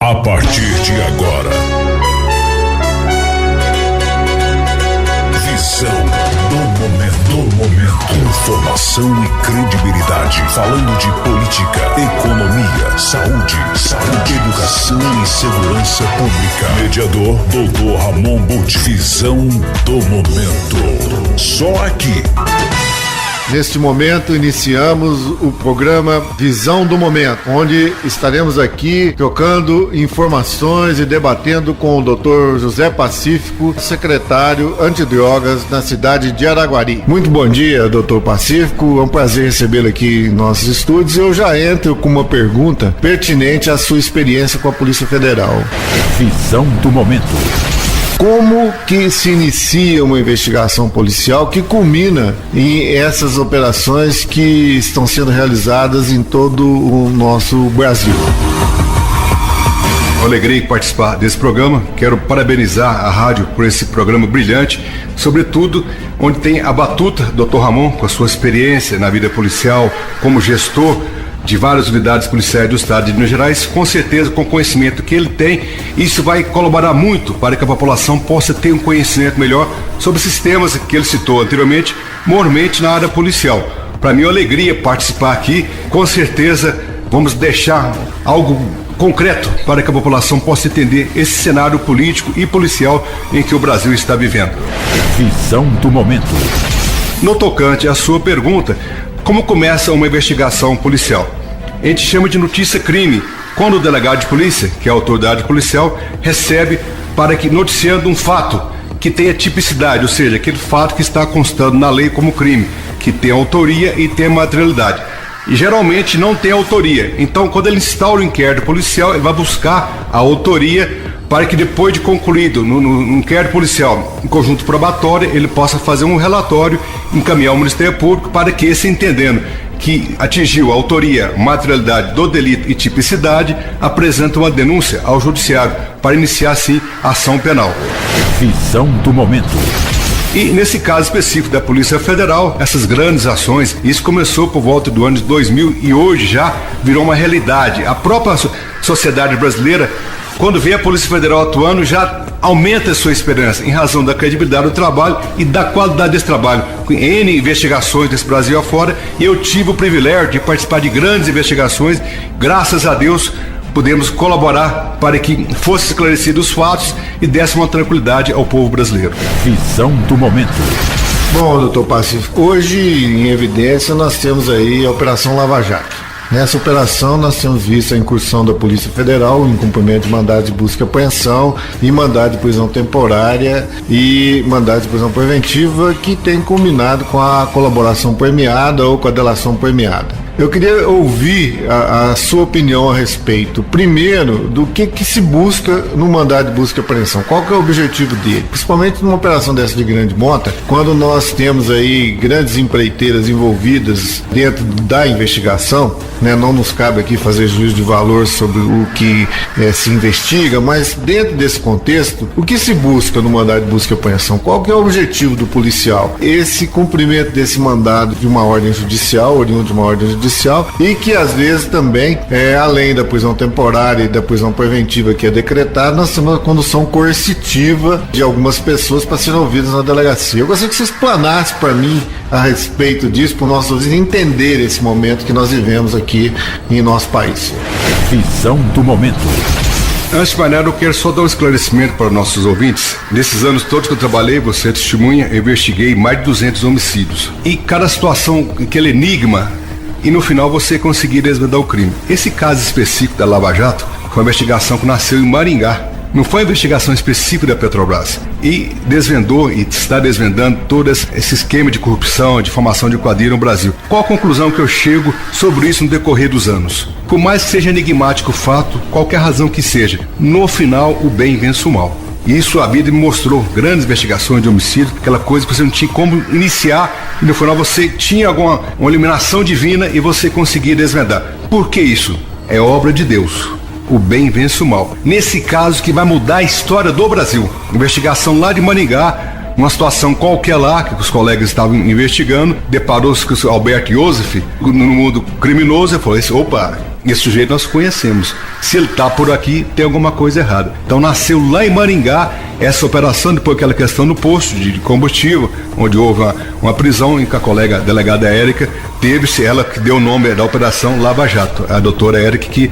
A partir de agora, visão do momento. Informação e credibilidade. Falando de política, economia, saúde, educação e segurança pública. Mediador Dr. Ramon Butch. Visão do momento. Só aqui. Neste momento, iniciamos o programa Visão do Momento, onde estaremos aqui trocando informações e debatendo com o Dr. José Pacífico, secretário antidrogas na cidade de Araguari. Muito bom dia, Dr. Pacífico. É um prazer recebê-lo aqui em nossos estúdios. Eu já entro com uma pergunta pertinente à sua experiência com a Polícia Federal. Visão do Momento. Como que se inicia uma investigação policial que culmina em essas operações que estão sendo realizadas em todo o nosso Brasil? Uma alegria em participar desse programa. Quero parabenizar a rádio por esse programa brilhante, sobretudo onde tem a batuta Dr. Ramon, com a sua experiência na vida policial como gestor de várias unidades policiais do estado de Minas Gerais. Com certeza, com o conhecimento que ele tem, isso vai colaborar muito para que a população possa ter um conhecimento melhor sobre esses temas que ele citou anteriormente, mormente na área policial. Para mim é uma alegria participar aqui. Com certeza vamos deixar algo concreto para que a população possa entender esse cenário político e policial em que o Brasil está vivendo. Visão do Momento. No tocante à sua pergunta, como começa uma investigação policial? A gente chama de notícia-crime, quando o delegado de polícia, que é a autoridade policial, recebe para que, noticiando um fato que tenha tipicidade, ou seja, aquele fato que está constando na lei como crime, que tem autoria e tem materialidade. E geralmente não tem autoria. Então, quando ele instaura o inquérito policial, ele vai buscar a autoria para que, depois de concluído no inquérito policial, em conjunto probatório, ele possa fazer um relatório, encaminhar ao Ministério Público para que esse, entendendo que atingiu a autoria, materialidade do delito e tipicidade, apresenta uma denúncia ao Judiciário para iniciar, sim, a ação penal. Visão do Momento. E nesse caso específico da Polícia Federal, essas grandes ações, isso começou por volta do ano de 2000 e hoje já virou uma realidade. A própria sociedade brasileira, quando vê a Polícia Federal atuando, já aumenta a sua esperança em razão da credibilidade do trabalho e da qualidade desse trabalho. Com N investigações desse Brasil afora, eu tive o privilégio de participar de grandes investigações. Graças a Deus, pudemos colaborar para que fossem esclarecidos os fatos e desse uma tranquilidade ao povo brasileiro. Visão do Momento. Bom, doutor Pacífico, hoje em evidência nós temos aí a Operação Lava Jato. Nessa operação nós temos visto a incursão da Polícia Federal em cumprimento de mandado de busca e apreensão e mandado de prisão temporária e mandado de prisão preventiva, que tem culminado com a colaboração premiada ou com a delação premiada. Eu queria ouvir a sua opinião a respeito, primeiro, do que se busca no mandado de busca e apreensão. Qual que é o objetivo dele? Principalmente numa operação dessa de grande monta, quando nós temos aí grandes empreiteiras envolvidas dentro da investigação, né? Não nos cabe aqui fazer juízo de valor sobre o que se investiga, mas dentro desse contexto, o que se busca no mandado de busca e apreensão? Qual que é o objetivo do policial? Esse cumprimento desse mandado de uma ordem judicial, oriundo de uma ordem judicial, e que às vezes também, além da prisão temporária e da prisão preventiva que é decretada, nós temos uma condução coercitiva de algumas pessoas para serem ouvidas na delegacia. Eu gostaria que você explanasse para mim a respeito disso, para os nossos ouvintes entender esse momento que nós vivemos aqui em nosso país. Visão do Momento. Antes de mais nada, eu quero só dar um esclarecimento para os nossos ouvintes. Nesses anos todos que eu trabalhei, você é testemunha, eu investiguei mais de 200 homicídios. E cada situação, aquele enigma, e no final você conseguir desvendar o crime. Esse caso específico da Lava Jato foi uma investigação que nasceu em Maringá. Não foi uma investigação específica da Petrobras. E desvendou e está desvendando todo esse esquema de corrupção, de formação de quadrilha no Brasil. Qual a conclusão que eu chego sobre isso no decorrer dos anos? Por mais que seja enigmático o fato, qualquer razão que seja, no final o bem vence o mal. E isso a vida me mostrou, grandes investigações de homicídio, aquela coisa que você não tinha como iniciar, e no final você tinha uma iluminação divina e você conseguia desvendar. Por que isso? É obra de Deus. O bem vence o mal. Nesse caso que vai mudar a história do Brasil. Investigação lá de Maringá, uma situação qualquer lá, que os colegas estavam investigando, deparou-se com o Alberto Iosef no mundo criminoso, e falou assim, opa, Esse sujeito nós conhecemos. Se ele está por aqui, tem alguma coisa errada. Então nasceu lá em Maringá essa operação, depois aquela questão do posto de combustível, onde houve uma prisão em que a colega delegada Érica teve-se, ela que deu o nome da operação Lava Jato, a doutora Érica que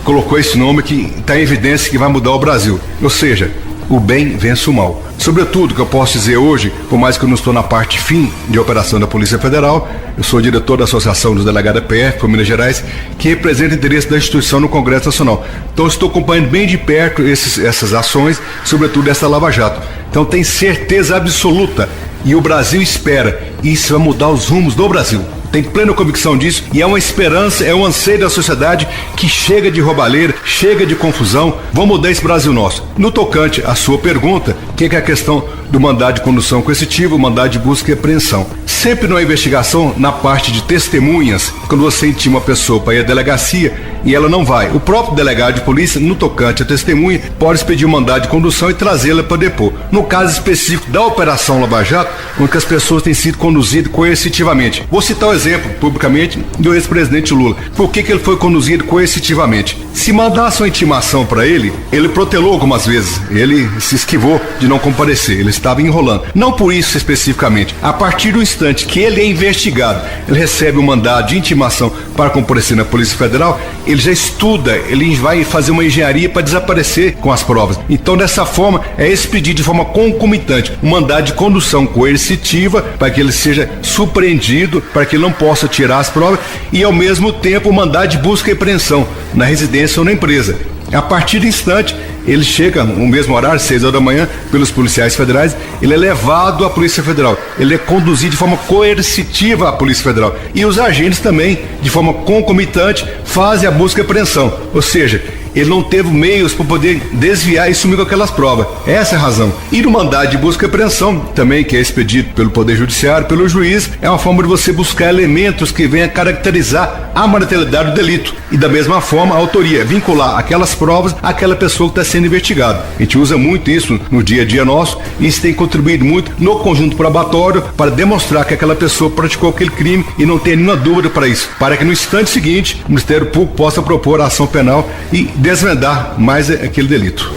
colocou esse nome que está em evidência que vai mudar o Brasil. Ou seja, o bem vence o mal. Sobretudo, o que eu posso dizer hoje, por mais que eu não estou na parte fim de operação da Polícia Federal, eu sou diretor da Associação dos Delegados PF, por Minas Gerais, que representa o interesse da instituição no Congresso Nacional. Então, eu estou acompanhando bem de perto essas ações, sobretudo essa Lava Jato. Então, tem certeza absoluta, e o Brasil espera, e isso vai mudar os rumos do Brasil. Tem plena convicção disso e é uma esperança, é um anseio da sociedade que chega de roubalheira, chega de confusão. Vamos mudar esse Brasil nosso. No tocante à sua pergunta, que é a questão do mandado de condução coercitiva, o mandado de busca e apreensão. Sempre numa investigação, na parte de testemunhas, quando você intima uma pessoa para ir à delegacia e ela não vai, o próprio delegado de polícia, no tocante à testemunha, pode expedir um mandado de condução e trazê-la para depor. No caso específico da Operação Lava Jato, onde as pessoas têm sido conduzidas coercitivamente. Vou citar o exemplo, publicamente, do ex-presidente Lula. Por que ele foi conduzido coercitivamente? Se mandasse uma intimação para ele protelou algumas vezes, ele se esquivou de não comparecer, ele estava enrolando. Não por isso especificamente. A partir do instante que ele é investigado, ele recebe um mandado de intimação para comparecer na Polícia Federal, ele já estuda, ele vai fazer uma engenharia para desaparecer com as provas. Então, dessa forma, é expedido de forma concomitante um mandado de condução coercitiva para que ele seja surpreendido, para que ele não possa tirar as provas e, ao mesmo tempo, o mandado de busca e apreensão na residência ou na empresa. A partir do instante, ele chega no mesmo horário, 6 horas da manhã, pelos policiais federais, ele é levado à Polícia Federal, ele é conduzido de forma coercitiva à Polícia Federal. E os agentes também, de forma concomitante, fazem a busca e apreensão. Ou seja, ele não teve meios para poder desviar e sumir com aquelas provas. Essa é a razão. E no mandado de busca e apreensão, também, que é expedido pelo Poder Judiciário, pelo juiz, é uma forma de você buscar elementos que venham caracterizar a materialidade do delito. E da mesma forma, a autoria, vincular aquelas provas àquela pessoa que está sendo investigada. A gente usa muito isso no dia a dia nosso, e isso tem contribuído muito no conjunto probatório para demonstrar que aquela pessoa praticou aquele crime e não tem nenhuma dúvida para isso. Para que no instante seguinte, o Ministério Público possa propor a ação penal e desvendar mais aquele delito.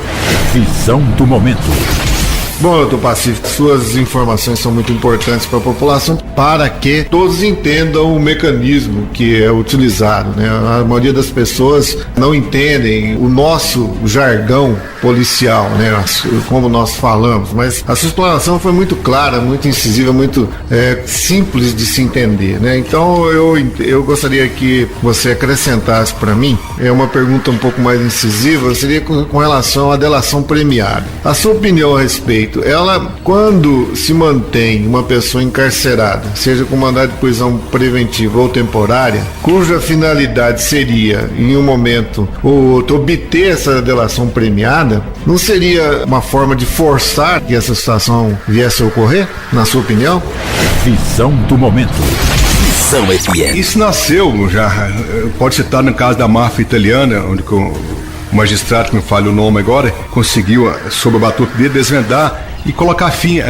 Visão do momento. Bom, doutor Pacífico, suas informações são muito importantes para a população, para que todos entendam o mecanismo que é utilizado, né? A maioria das pessoas não entendem o nosso jargão policial, né? Como nós falamos, mas a sua explanação foi muito clara, muito incisiva, muito simples de se entender, né? Então eu gostaria que você acrescentasse para mim uma pergunta um pouco mais incisiva, seria com relação à delação premiada. A sua opinião a respeito, ela, quando se mantém uma pessoa encarcerada, seja com mandado de prisão preventiva ou temporária, cuja finalidade seria, em um momento ou outro, obter essa delação premiada, não seria uma forma de forçar que essa situação viesse a ocorrer, na sua opinião? Visão do momento. Visão FM. Isso nasceu já, pode citar no caso da máfia italiana, onde o magistrado, que me fala o nome agora, conseguiu, sob a batuta dele, desvendar e colocar fim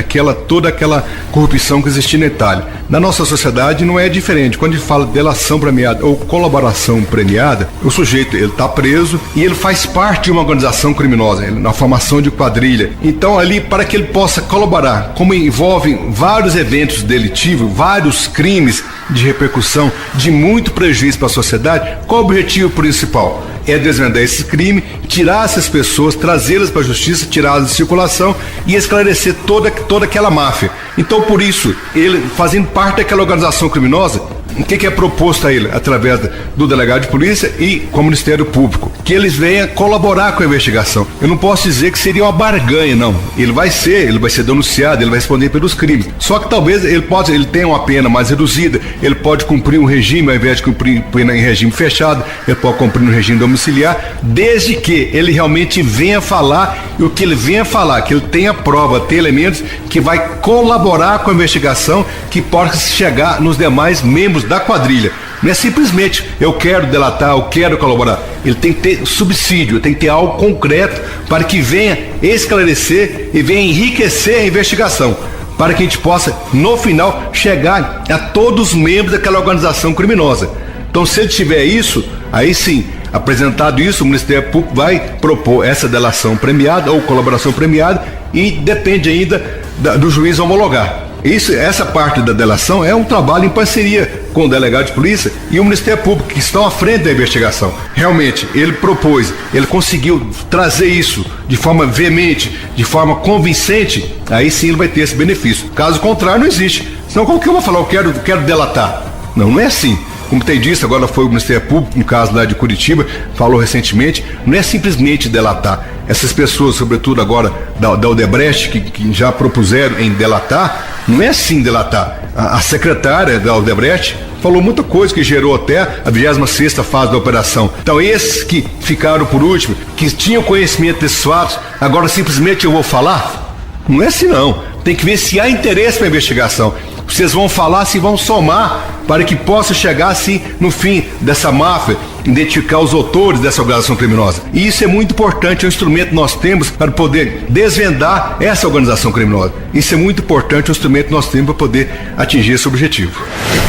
toda aquela corrupção que existia na Itália. Na nossa sociedade não é diferente. Quando a gente fala de delação premiada ou colaboração premiada, o sujeito ele está preso e ele faz parte de uma organização criminosa, na formação de quadrilha. Então ali, para que ele possa colaborar, como envolve vários eventos delitivos, vários crimes de repercussão, de muito prejuízo para a sociedade, qual o objetivo principal? É desvendar esse crime, tirar essas pessoas, trazê-las para a justiça, tirá-las de circulação e esclarecer toda aquela máfia. Então, por isso, ele, fazendo parte daquela organização criminosa, o que é proposto a ele? Através do delegado de polícia e com o Ministério Público, que eles venham colaborar com a investigação. Eu não posso dizer que seria uma barganha, não. Ele vai ser denunciado, ele vai responder pelos crimes. Só que talvez ele tenha uma pena mais reduzida, ele pode cumprir um regime, ao invés de cumprir em regime fechado, ele pode cumprir no regime domiciliar, desde que ele realmente venha falar, e o que ele venha falar, que ele tenha prova, tenha elementos que vai colaborar com a investigação, que possa chegar nos demais membros da quadrilha. Não é simplesmente eu quero delatar, eu quero colaborar. Ele tem que ter subsídio, tem que ter algo concreto para que venha esclarecer e venha enriquecer a investigação, para que a gente possa, no final, chegar a todos os membros daquela organização criminosa. Então, se ele tiver isso, Aí sim, apresentado isso, o Ministério Público vai propor essa delação premiada ou colaboração premiada e depende ainda do juiz homologar. Essa parte da delação é um trabalho em parceria com o delegado de polícia e o Ministério Público, que estão à frente da investigação. Realmente, ele propôs, ele conseguiu trazer isso de forma veemente, de forma convincente, aí sim ele vai ter esse benefício. Caso contrário, não existe. Senão, como que eu vou falar, eu quero delatar? Não é assim. Como tem dito, agora foi o Ministério Público, no caso lá de Curitiba, falou recentemente, não é simplesmente delatar. Essas pessoas, sobretudo agora da Odebrecht, que já propuseram em delatar, não é assim delatar. A secretária da Odebrecht falou muita coisa que gerou até a 26ª fase da operação. Então esses que ficaram por último, que tinham conhecimento desses fatos, agora simplesmente eu vou falar? Não é assim não. Tem que ver se há interesse para a investigação. Vocês vão falar, se vão somar para que possa chegar assim no fim dessa máfia, identificar os autores dessa organização criminosa. E isso é muito importante, é um instrumento que nós temos para poder desvendar essa organização criminosa. Isso é muito importante, é um instrumento que nós temos para poder atingir esse objetivo.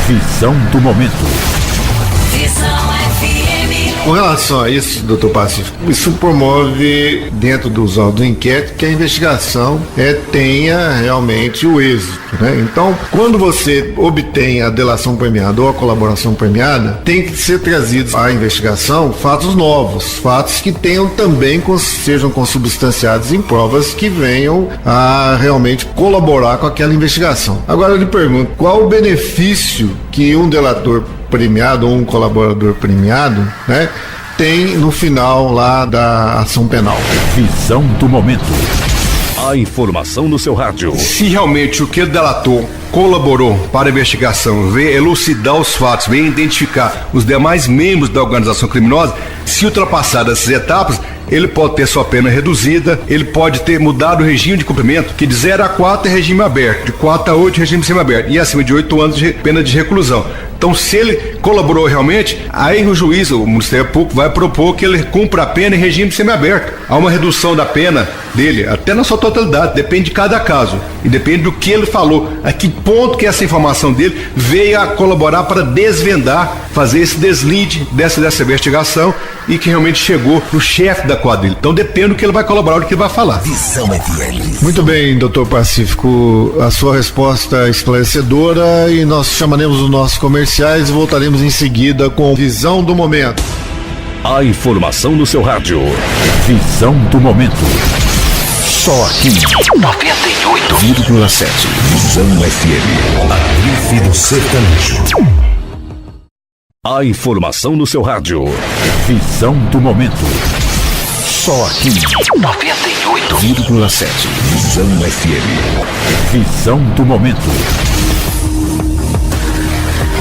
Visão do momento. Visão FM. Com relação a isso, doutor Pacífico, isso promove, dentro dos autos do inquérito, que a investigação tenha realmente o êxito, né? Então, quando você obtém a delação premiada ou a colaboração premiada, tem que ser trazidos à investigação fatos novos, fatos que tenham também, sejam consubstanciados em provas que venham a realmente colaborar com aquela investigação. Agora eu lhe pergunto, qual o benefício que um delator premiado ou um colaborador premiado, né, tem no final lá da ação penal? Visão do momento. A informação no seu rádio. Se realmente o que ele delatou colaborou para a investigação, veio elucidar os fatos, veio identificar os demais membros da organização criminosa, se ultrapassar essas etapas, ele pode ter sua pena reduzida, ele pode ter mudado o regime de cumprimento, que de 0 a 4 é regime aberto, de 4 a 8 regime semiaberto, e acima de 8 anos de pena de reclusão. Então, se ele colaborou realmente, aí o juiz, o Ministério Público, vai propor que ele cumpra a pena em regime semiaberto. Há uma redução da pena dele, até na sua totalidade, depende de cada caso. E depende do que ele falou, a que ponto que essa informação dele veio a colaborar para desvendar, fazer esse deslinde dessa investigação e que realmente chegou no chefe da quadrilha. Então depende do que ele vai colaborar, do que ele vai falar. Visão FM. Muito bem, doutor Pacífico, a sua resposta é esclarecedora e nós chamaremos os nossos comerciais e voltaremos em seguida com Visão do Momento. A informação no seu rádio. Visão do momento. Só aqui. 98,7. Visão FM. A grife do sertanejo. A informação no seu rádio. Visão do momento. Só aqui. 98,7. Visão FM. Visão do momento.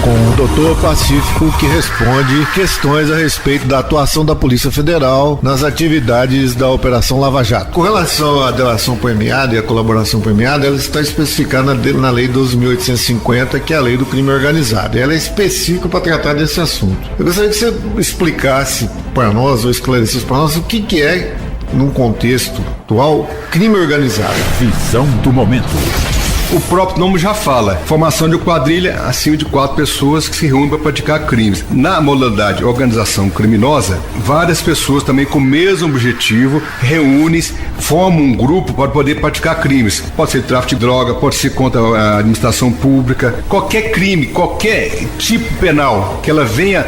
Com o doutor Pacífico, que responde questões a respeito da atuação da Polícia Federal nas atividades da Operação Lava Jato. Com relação à delação premiada e à colaboração premiada, ela está especificada na Lei 12.850, que é a Lei do Crime Organizado. Ela é específica para tratar desse assunto. Eu gostaria que você explicasse para nós, ou esclarecesse para nós, o que é, num contexto atual, crime organizado. Visão do momento. O próprio nome já fala, formação de quadrilha acima de 4 pessoas que se reúnem para praticar crimes. Na modalidade organização criminosa, várias pessoas também com o mesmo objetivo reúnem-se, formam um grupo para poder praticar crimes. Pode ser tráfico de droga, pode ser contra a administração pública, qualquer crime, qualquer tipo penal que ela venha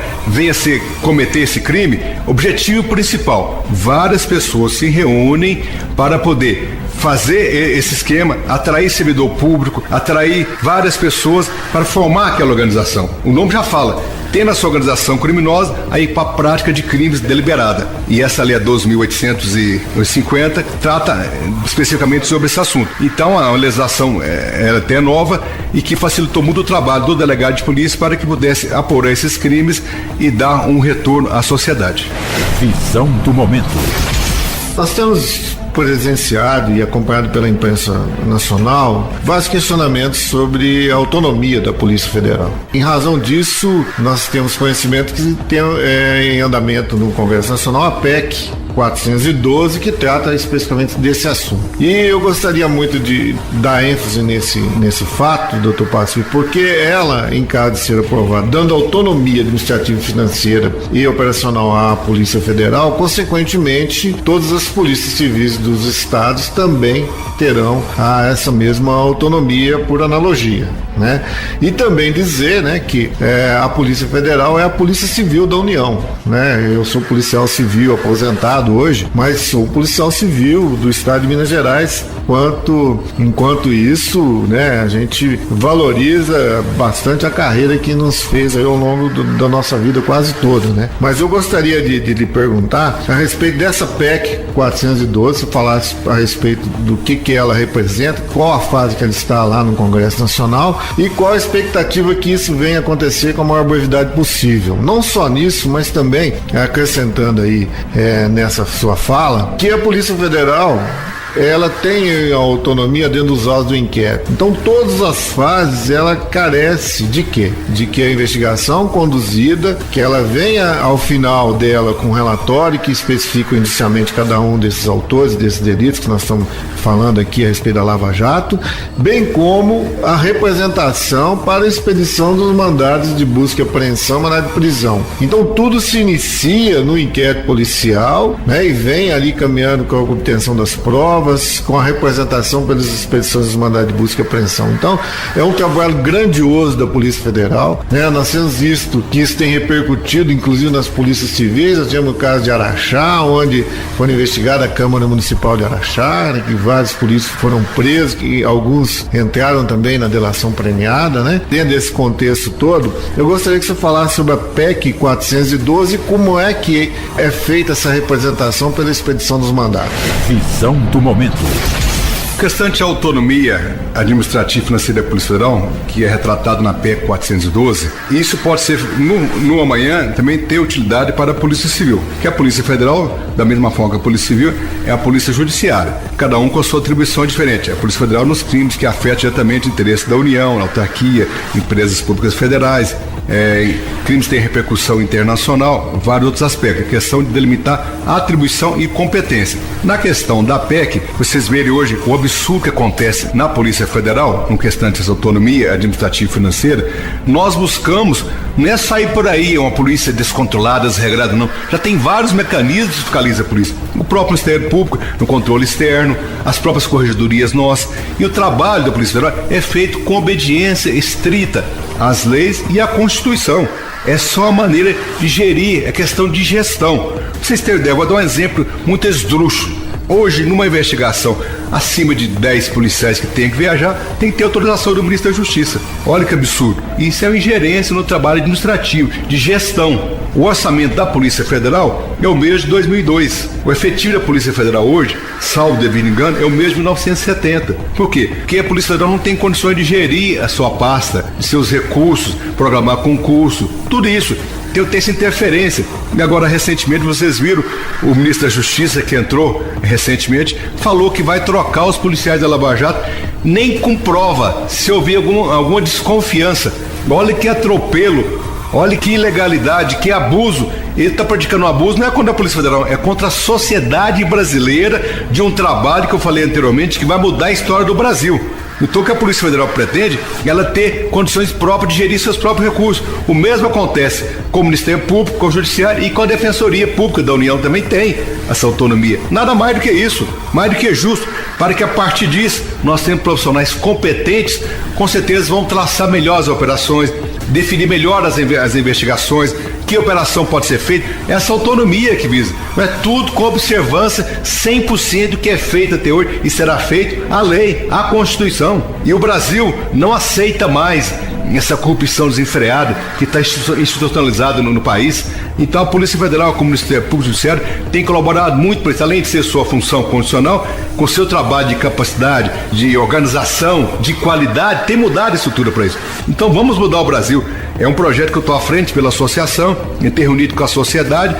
cometer esse crime, objetivo principal, várias pessoas se reúnem para poder fazer esse esquema, atrair servidor público, atrair várias pessoas para formar aquela organização. O nome já fala, tendo a sua organização criminosa, aí para a prática de crimes deliberada. E essa lei 12.850 trata especificamente sobre esse assunto. Então, a legislação é até nova e que facilitou muito o trabalho do delegado de polícia para que pudesse apurar esses crimes e dar um retorno à sociedade. Visão do momento. Nós temos presenciado e acompanhado pela imprensa nacional vários questionamentos sobre a autonomia da Polícia Federal. Em razão disso, nós temos conhecimento que tem em andamento no Congresso Nacional a PEC 412, que trata especificamente desse assunto. E eu gostaria muito de dar ênfase nesse fato, doutor Pacífico, porque ela, em caso de ser aprovada, dando autonomia administrativa e financeira e operacional à Polícia Federal, consequentemente, todas as polícias civis dos estados também terão essa mesma autonomia por analogia, né? E também dizer, né, que a Polícia Federal é a Polícia Civil da União, né? Eu sou policial civil aposentado hoje, mas sou policial civil do estado de Minas Gerais. Enquanto isso, né, a gente valoriza bastante a carreira que nos fez aí ao longo da nossa vida quase toda, né? Mas eu gostaria de lhe perguntar a respeito dessa PEC 412, se falasse a respeito do que ela representa, qual a fase que ela está lá no Congresso Nacional e qual a expectativa que isso venha acontecer com a maior brevidade possível. Não só nisso, mas também acrescentando aí nessa sua fala, que a Polícia Federal ela tem autonomia dentro dos autos do inquérito. Então, todas as fases, ela carece de quê? De que a investigação conduzida, que ela venha ao final dela com um relatório que especifica inicialmente cada um desses autores, desses delitos que nós estamos falando aqui a respeito da Lava Jato, bem como a representação para a expedição dos mandados de busca e apreensão, mandado de prisão. Então, tudo se inicia no inquérito policial, né, e vem ali caminhando com a obtenção das provas, com a representação pelas expedições dos mandados de busca e apreensão. Então, é um trabalho grandioso da Polícia Federal, né? Nós temos visto que isso tem repercutido, inclusive nas polícias civis. Nós tivemos o caso de Araxá, onde foi investigada a Câmara Municipal de Araxá, né, que vários polícios foram presos, que alguns entraram também na delação premiada, né? Dentro desse contexto todo, eu gostaria que você falasse sobre a PEC 412 e como é que é feita essa representação pela expedição dos mandados. Visão do momento. Questante à autonomia administrativa e financeira da Polícia Federal, que é retratado na PEC 412, isso pode ser, no amanhã, também ter utilidade para a Polícia Civil, que a Polícia Federal, da mesma forma que a Polícia Civil, é a Polícia Judiciária, cada um com a sua atribuição diferente. A Polícia Federal nos crimes que afetam diretamente o interesse da União, a autarquia, empresas públicas federais, crimes que têm repercussão internacional, vários outros aspectos. A questão de delimitar a atribuição e competência. Na questão da PEC, vocês verem hoje o absurdo que acontece na Polícia Federal, no questão dessa autonomia administrativa e financeira. Nós buscamos, não é sair por aí, uma polícia descontrolada, desregrada, não. Já tem vários mecanismos que fiscalizam a polícia. O próprio Ministério Público, no controle externo, as próprias corregedorias nossas. E o trabalho da Polícia Federal é feito com obediência estrita às leis e à Constituição. É só a maneira de gerir, é questão de gestão. Pra vocês terem ideia, vou dar um exemplo muito esdrúxulo. Hoje, numa investigação acima de 10 policiais que tem que viajar, tem que ter autorização do Ministro da Justiça. Olha que absurdo. Isso é uma ingerência no trabalho administrativo, de gestão. O orçamento da Polícia Federal é o mesmo de 2002. O efetivo da Polícia Federal hoje, salvo devido engano, é o mesmo de 1970. Por quê? Porque a Polícia Federal não tem condições de gerir a sua pasta, de seus recursos, programar concurso, tudo isso. Tem essa interferência. E agora, recentemente, vocês viram o ministro da Justiça, que entrou recentemente, falou que vai trocar os policiais da Lava Jato, nem com prova, se houver alguma desconfiança. Olha que atropelo, olha que ilegalidade, que abuso. Ele está praticando um abuso, não é contra a Polícia Federal, é contra a sociedade brasileira, de um trabalho que eu falei anteriormente, que vai mudar a história do Brasil. Então, o que a Polícia Federal pretende é ela ter condições próprias de gerir seus próprios recursos. O mesmo acontece com o Ministério Público, com o Judiciário e com a Defensoria Pública da União também tem essa autonomia. Nada mais do que isso, mais do que justo, para que a partir disso nós temos profissionais competentes, com certeza vão traçar melhor as operações, definir melhor as investigações, que operação pode ser feita, essa autonomia que visa. Não é tudo com observância 100% do que é feito até hoje e será feito a lei, a Constituição. E o Brasil não aceita mais essa corrupção desenfreada que está institucionalizada no país. Então a Polícia Federal, como o Ministério Público e Judiciário, tem colaborado muito para isso, além de ser sua função constitucional, com seu trabalho de capacidade, de organização, de qualidade, tem mudado a estrutura para isso. Então vamos mudar o Brasil. É um projeto que eu estou à frente pela associação, em ter reunido com a sociedade.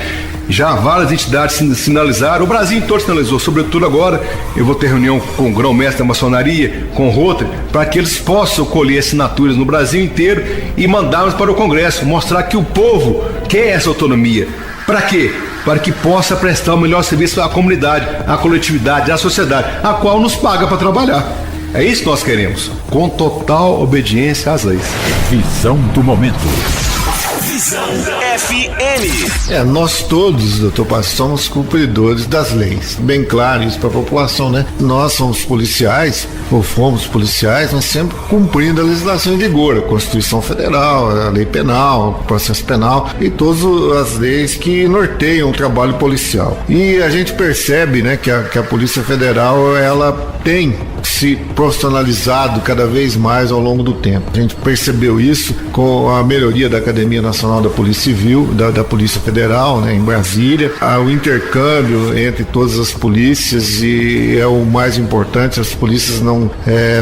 Já várias entidades sinalizaram, o Brasil todo sinalizou, sobretudo agora eu vou ter reunião com o grão-mestre da maçonaria, com o Rotary, para que eles possam colher assinaturas no Brasil inteiro e mandarmos para o Congresso, mostrar que o povo quer essa autonomia. Para quê? para que possa prestar o melhor serviço à comunidade, à coletividade, à sociedade, a qual nos paga para trabalhar. É isso que nós queremos, com total obediência às leis. Visão do momento. Visão FM. Nós todos, doutor Passos, somos cumpridores das leis. Bem claro isso para a população, né? Nós somos policiais, ou fomos policiais, nós sempre cumprindo a legislação em vigor, a Constituição Federal, a Lei Penal, o Processo Penal e todas as leis que norteiam o trabalho policial. E a gente percebe, né, que a Polícia Federal, ela tem se profissionalizado cada vez mais ao longo do tempo. A gente percebeu isso com a melhoria da Academia Nacional da Polícia Civil, da Polícia Federal, né, em Brasília, o intercâmbio entre todas as polícias, e é o mais importante, as polícias não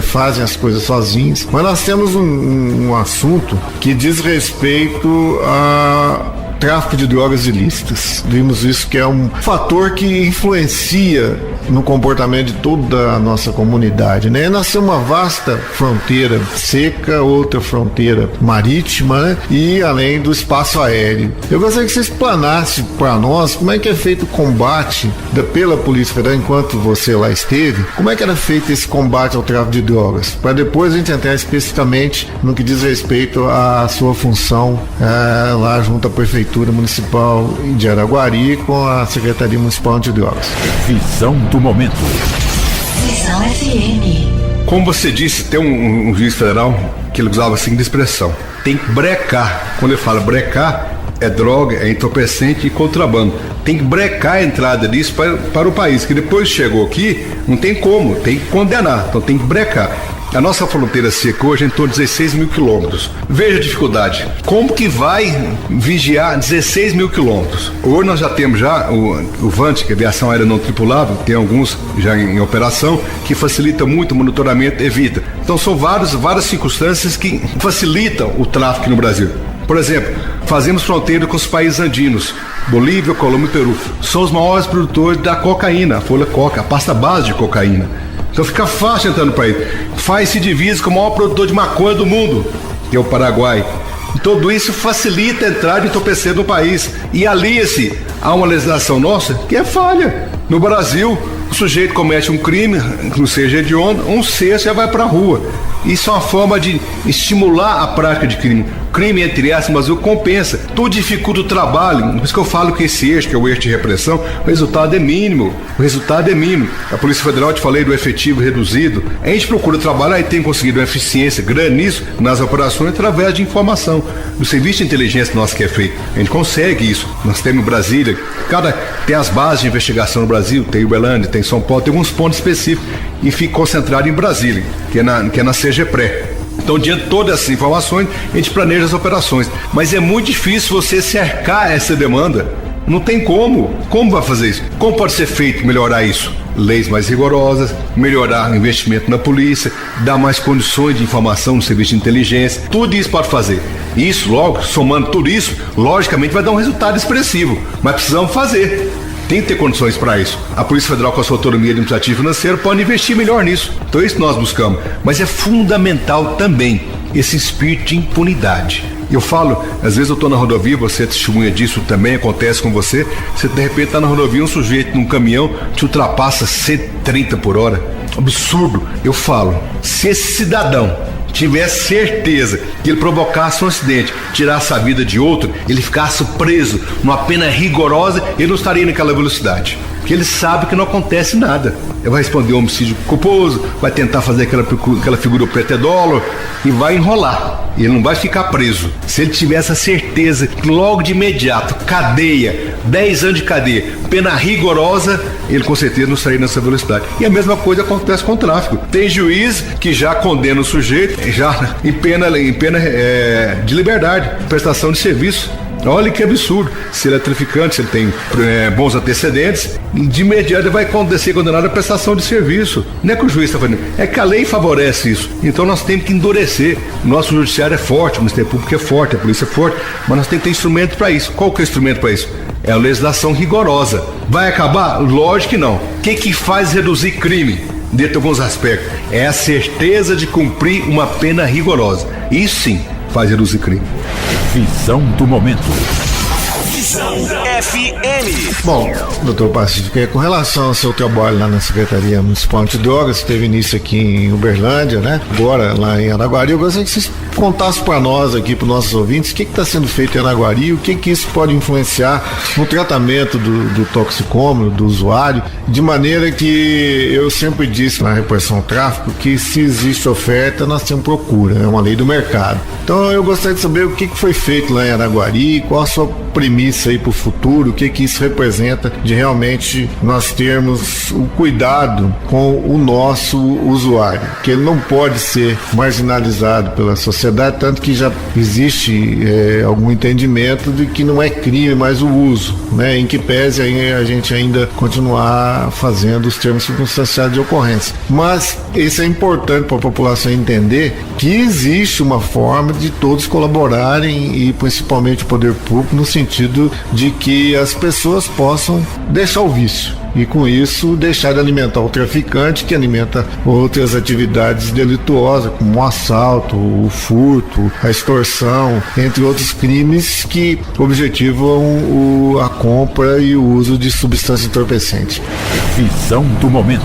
fazem as coisas sozinhas. Mas nós temos um assunto que diz respeito a tráfico de drogas ilícitas. Vimos isso, que é um fator que influencia no comportamento de toda a nossa comunidade, né? Nós temos uma vasta fronteira seca, outra fronteira marítima, né? E além do espaço aéreo. Eu gostaria que você explanasse para nós como é que é feito o combate pela Polícia Federal enquanto você lá esteve, como é que era feito esse combate ao tráfico de drogas, para depois a gente entrar especificamente no que diz respeito à sua função lá junto à Prefeitura Municipal de Araguari com a Secretaria Municipal Antidrogas. Visão do momento. Visão FM. Como você disse, tem um juiz federal que ele usava a seguinte expressão: tem que brecar. Quando ele fala brecar, é droga, é entorpecente e contrabando. Tem que brecar a entrada disso para o país, que depois chegou aqui, não tem como, tem que condenar, então tem que brecar. A nossa fronteira seca hoje é em torno de 16 mil quilômetros. Veja a dificuldade. Como que vai vigiar 16 mil quilômetros? Hoje nós já temos o VANT, que é aviação aérea não tripulável, tem alguns já em operação, que facilita muito o monitoramento, evita. Então são várias circunstâncias que facilitam o tráfico no Brasil. Por exemplo, fazemos fronteira com os países andinos, Bolívia, Colômbia e Peru. São os maiores produtores da cocaína, a folha coca, a pasta base de cocaína. Então fica fácil entrar no país. Faz-se divisa com o maior produtor de maconha do mundo, que é o Paraguai. E tudo isso facilita a entrada de entorpecente no país. E alia-se a uma legislação nossa que é falha. No Brasil, o sujeito comete um crime, não seja hediondo, um sexto já vai para a rua. Isso é uma forma de estimular a prática de crime. Crime, entre aspas, mas o compensa. Tudo dificulta o trabalho. Por isso que eu falo que esse eixo, que é o eixo de repressão, o resultado é mínimo. A Polícia Federal, eu te falei do efetivo reduzido. A gente procura trabalhar e tem conseguido uma eficiência grande nisso, nas operações, através de informação. Do serviço de inteligência nosso que é feito. A gente consegue isso. Nós temos em Brasília, tem as bases de investigação no Brasil, tem Uberlândia, tem São Paulo, tem alguns pontos específicos. E fica concentrado em Brasília, que é na CGPRE. Então, diante de todas essas informações, a gente planeja as operações. Mas é muito difícil você cercar essa demanda. Não tem como. Como vai fazer isso? Como pode ser feito melhorar isso? Leis mais rigorosas, melhorar o investimento na polícia, dar mais condições de informação no serviço de inteligência. Tudo isso pode fazer. Isso, logo, somando tudo isso, logicamente vai dar um resultado expressivo. Mas precisamos fazer. Tem que ter condições para isso. A Polícia Federal, com a sua autonomia administrativa e financeira, pode investir melhor nisso. Então é isso que nós buscamos. Mas é fundamental também esse espírito de impunidade. Eu falo, às vezes eu estou na rodovia, você é testemunha disso também, acontece com você. Você de repente está na rodovia, um sujeito num caminhão te ultrapassa 130 por hora. Absurdo. Eu falo, se esse cidadão tivesse certeza que ele provocasse um acidente, tirasse a vida de outro, ele ficasse preso numa pena rigorosa, ele não estaria naquela velocidade. Porque ele sabe que não acontece nada. Ele vai responder um homicídio culposo, vai tentar fazer aquela figura pretedolo e vai enrolar. Ele não vai ficar preso. Se ele tivesse a certeza que logo de imediato, cadeia, 10 anos de cadeia, pena rigorosa, ele com certeza não estaria nessa velocidade. E a mesma coisa acontece com o tráfico. Tem juiz que já condena o sujeito, já em pena de liberdade, prestação de serviço. Olha que absurdo. Se ele é traficante, se ele tem bons antecedentes, de imediato ele vai ser condenado à prestação de serviço. Não é que o juiz está fazendo, é que a lei favorece isso. Então nós temos que endurecer. O nosso judiciário é forte, o Ministério Público é forte, a polícia é forte, mas nós temos que ter instrumento para isso. Qual que é o instrumento para isso? É a legislação rigorosa. Vai acabar? Lógico que não. O que faz reduzir crime? Dentro de alguns aspectos. É a certeza de cumprir uma pena rigorosa. Isso sim faz reduzir crime. Visão do momento. Visão FM. Bom, doutor Pacífico, com relação ao seu trabalho lá na Secretaria Municipal Antidrogas, teve início aqui em Uberlândia, né? Agora lá em Araguari, eu gostaria que vocês contassem para nós aqui, para os nossos ouvintes, o que está sendo feito em Araguari e o que isso pode influenciar no tratamento do toxicômano, do usuário, de maneira que eu sempre disse na repressão ao tráfico que se existe oferta, nós temos procura, é uma lei do mercado. Então eu gostaria de saber o que foi feito lá em Araguari, qual a sua premissa aí para o futuro, o que isso representa de realmente nós termos o cuidado com o nosso usuário, que ele não pode ser marginalizado pela sociedade, tanto que já existe algum entendimento de que não é crime mais o uso, né? Em que pese a gente ainda continuar fazendo os termos circunstanciais de ocorrência. Mas isso é importante para a população entender que existe uma forma de todos colaborarem e principalmente o poder público no sentido de que as pessoas possam deixar o vício e com isso deixar de alimentar o traficante que alimenta outras atividades delituosas como o assalto, o furto, a extorsão, entre outros crimes que objetivam a compra e o uso de substância entorpecente. Visão do momento.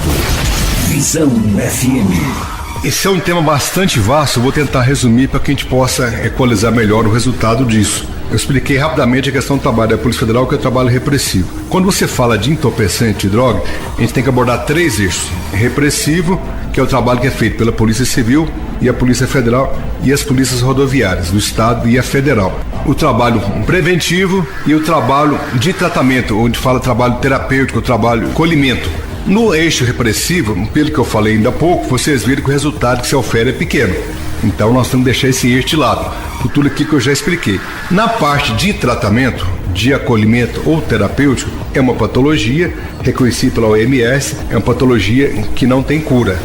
Visão FM. Esse é um tema bastante vasto, eu vou tentar resumir para que a gente possa equalizar melhor o resultado disso. Eu expliquei rapidamente a questão do trabalho da Polícia Federal, que é o trabalho repressivo. Quando você fala de entorpecente e droga, a gente tem que abordar 3 eixos. Repressivo, que é o trabalho que é feito pela Polícia Civil e a Polícia Federal e as polícias rodoviárias do Estado e a Federal. O trabalho preventivo e o trabalho de tratamento, onde fala trabalho terapêutico, o trabalho colhimento. No eixo repressivo, pelo que eu falei ainda há pouco, vocês viram que o resultado que se ofere é pequeno. Então nós temos que deixar esse eixo de lado, por tudo aqui que eu já expliquei. Na parte de tratamento, de acolhimento ou terapêutico, é uma patologia reconhecida pela OMS, é uma patologia que não tem cura.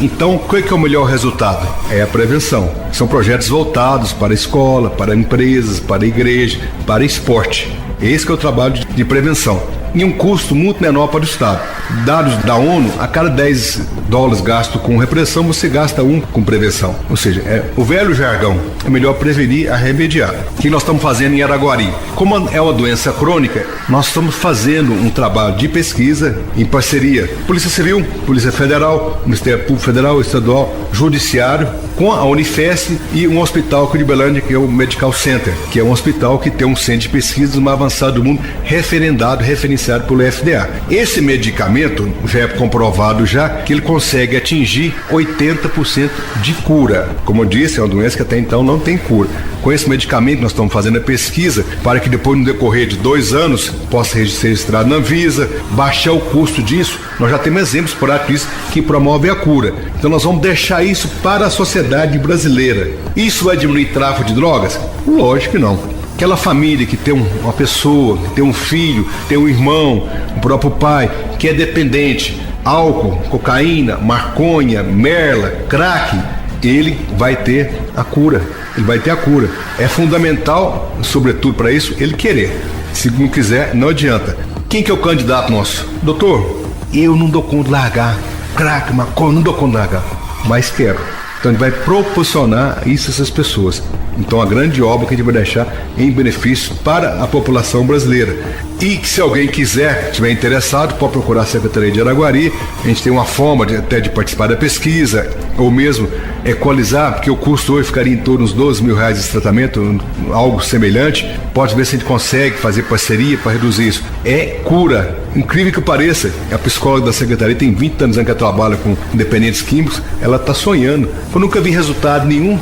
Então, qual é o melhor resultado? É a prevenção. São projetos voltados para a escola, para empresas, para a igreja, para esporte. Esse que é o trabalho de prevenção. E um custo muito menor para o Estado. Dados da ONU, a cada $10 gasto com repressão, você gasta 1 com prevenção. Ou seja, o velho jargão, é melhor prevenir a remediar. O que nós estamos fazendo em Araguari? Como é uma doença crônica, nós estamos fazendo um trabalho de pesquisa em parceria Polícia Civil, Polícia Federal, Ministério Público Federal, Estadual, Judiciário, com a Unifesp e um hospital aqui de Uberlândia, que é o Medical Center, que é um hospital que tem um centro de pesquisa mais avançado do mundo, referenciado pelo FDA. Esse medicamento já é comprovado que ele consegue atingir 80% de cura. Como eu disse, é uma doença que até então não tem cura. Com esse medicamento nós estamos fazendo a pesquisa para que depois, no decorrer de 2 anos, possa ser registrado na Anvisa, baixar o custo disso. Nós já temos exemplos práticos disso que promove a cura. Então nós vamos deixar isso para a sociedade brasileira. Isso vai diminuir tráfico de drogas? Lógico que não. Aquela família que tem uma pessoa, que tem um filho, tem um irmão, o próprio pai, que é dependente, álcool, cocaína, maconha, merla, crack, ele vai ter a cura. Ele vai ter a cura. É fundamental, sobretudo para isso, ele querer. Se não quiser, não adianta. Quem que é o candidato nosso? Doutor, eu não dou conta de largar crack, maconha, não dou conta de largar, mas quero. Então ele vai proporcionar isso a essas pessoas. Então a grande obra que a gente vai deixar em benefício para a população brasileira. E que se alguém quiser, estiver interessado, pode procurar a Secretaria de Araguari. A gente tem uma forma até de participar da pesquisa, ou mesmo equalizar, porque o custo hoje ficaria em torno dos R$12.000 esse tratamento, algo semelhante. Pode ver se a gente consegue fazer parceria para reduzir isso. É cura. Incrível que pareça, a psicóloga da Secretaria tem 20 anos que ela trabalha com dependentes químicos, ela está sonhando. Eu nunca vi resultado nenhum.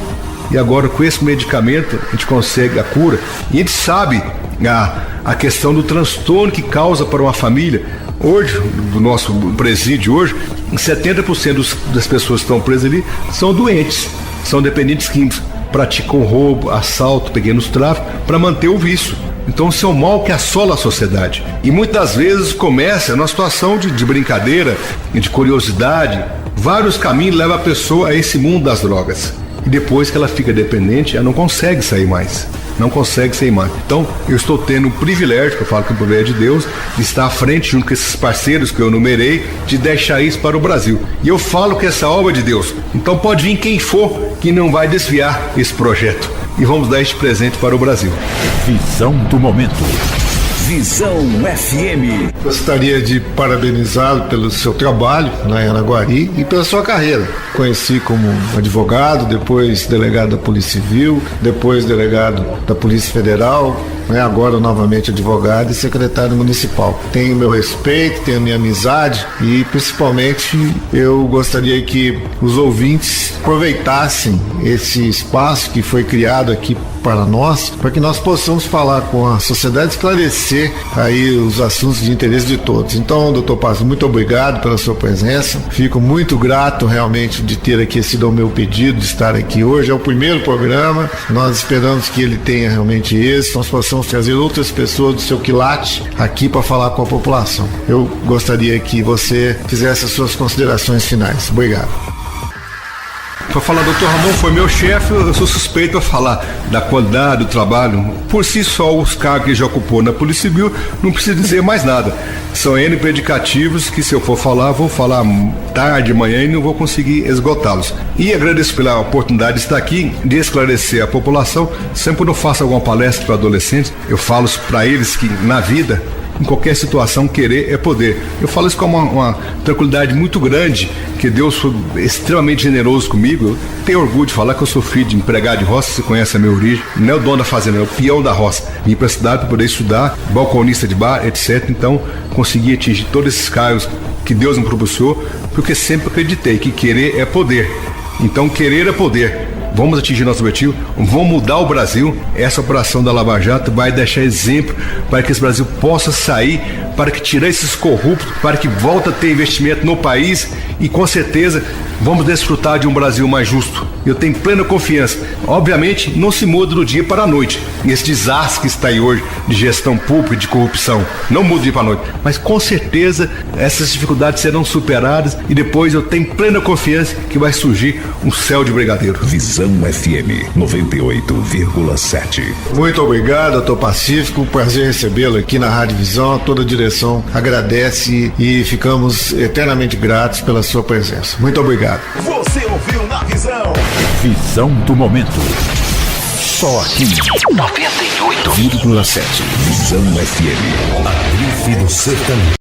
E agora com esse medicamento a gente consegue a cura. E a gente sabe a questão do transtorno que causa para uma família. Hoje, do nosso presídio hoje, 70% das pessoas que estão presas ali são doentes, são dependentes químicos, praticam roubo, assalto, pequenos tráficos para manter o vício. Então isso é um mal que assola a sociedade. E muitas vezes começa numa situação de brincadeira, de curiosidade. Vários caminhos levam a pessoa a esse mundo das drogas. E depois que ela fica dependente, ela não consegue sair mais. Não consegue sair mais. Então, eu estou tendo o privilégio, que eu falo que é o privilégio de Deus, de estar à frente, junto com esses parceiros que eu numerei, de deixar isso para o Brasil. E eu falo que essa obra é de Deus. Então pode vir quem for que não vai desviar esse projeto. E vamos dar este presente para o Brasil. Visão do momento. Visão FM. Gostaria de parabenizá-lo pelo seu trabalho na Anaguari e pela sua carreira. Conheci como advogado, depois delegado da Polícia Civil, depois delegado da Polícia Federal, agora novamente advogado e secretário municipal. Tenho meu respeito, tenho minha amizade e principalmente eu gostaria que os ouvintes aproveitassem esse espaço que foi criado aqui para nós, para que nós possamos falar com a sociedade, esclarecer aí os assuntos de interesse de todos. Então, doutor Passos, muito obrigado pela sua presença. Fico muito grato realmente de ter aqui sido o meu pedido de estar aqui hoje. É o primeiro programa. Nós esperamos que ele tenha realmente êxito, nós possamos trazer outras pessoas do seu quilate aqui para falar com a população. Eu gostaria que você fizesse as suas considerações finais. Obrigado. Para falar, doutor Ramon foi meu chefe, eu sou suspeito para falar da qualidade do trabalho. Por si só, os cargos que ele já ocupou na Polícia Civil, não precisa dizer mais nada. São N predicativos que, se eu for falar, vou falar tarde, manhã e não vou conseguir esgotá-los. E agradeço pela oportunidade de estar aqui, de esclarecer a população. Sempre quando eu faço alguma palestra para adolescentes, eu falo para eles que na vida, em qualquer situação, querer é poder. Eu falo isso com uma tranquilidade muito grande, que Deus foi extremamente generoso comigo. Eu tenho orgulho de falar que eu sou filho de empregado de roça, você conhece a minha origem. Não é o dono da fazenda, é o peão da roça. Vim para a cidade para poder estudar, balconista de bar, etc. Então, consegui atingir todos esses cargos que Deus me propiciou, porque sempre acreditei que querer é poder. Então, querer é poder. Vamos atingir nosso objetivo, vamos mudar o Brasil. Essa operação da Lava Jato vai deixar exemplo para que esse Brasil possa sair, para que tirar esses corruptos, para que volte a ter investimento no país e com certeza vamos desfrutar de um Brasil mais justo. Eu tenho plena confiança. Obviamente não se muda do dia para a noite. Esse desastre que está aí hoje de gestão pública e de corrupção não muda do dia para a noite, mas com certeza essas dificuldades serão superadas e depois eu tenho plena confiança que vai surgir um céu de brigadeiro. Visão FM 98,7. Muito obrigado, doutor Pacífico. Prazer recebê-lo aqui na Rádio Visão. Toda a direção agradece e ficamos eternamente gratos pela sua presença. Muito obrigado. Você ouviu na Visão. Visão do momento. Só aqui 98,7. Visão FM. A grife do sertanejo.